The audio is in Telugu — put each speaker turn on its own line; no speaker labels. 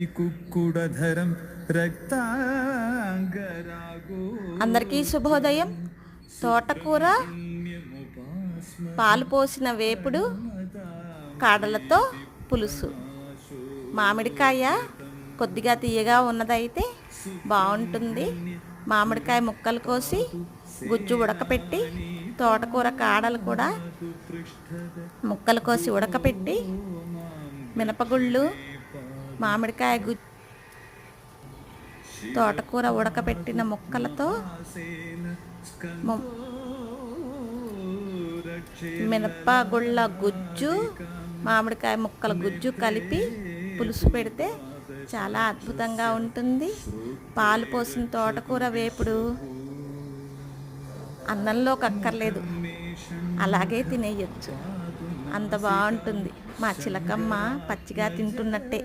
కుక్కుడధరం రక్తాంగరాగో
అందరికీ శుభోదయం. తోటకూర, పాలు పోసిన వేపుడు, కాడలతో పులుసు. మామిడికాయ కొద్దిగా తీయగా ఉన్నదైతే బాగుంటుంది. మామిడికాయ ముక్కలు కోసి గుజ్జు ఉడకపెట్టి, తోటకూర కాడలు కూడా ముక్కలు కోసి ఉడకపెట్టి, మినపగుళ్ళు, మామిడికాయ గుజ్జు, తోటకూర ఉడకపెట్టిన ముక్కలతో మినపగుళ్ళ గుజ్జు, మామిడికాయ ముక్కల గుజ్జు కలిపి పులుసు పెడితే చాలా అద్భుతంగా ఉంటుంది. పాలు పోసిన తోటకూర వేపుడు అన్నంలోకి అక్కర్లేదు, అలాగే తినేయచ్చు, అంత బాగుంటుంది. మా చిలకమ్మ పచ్చిగా తింటున్నట్టే.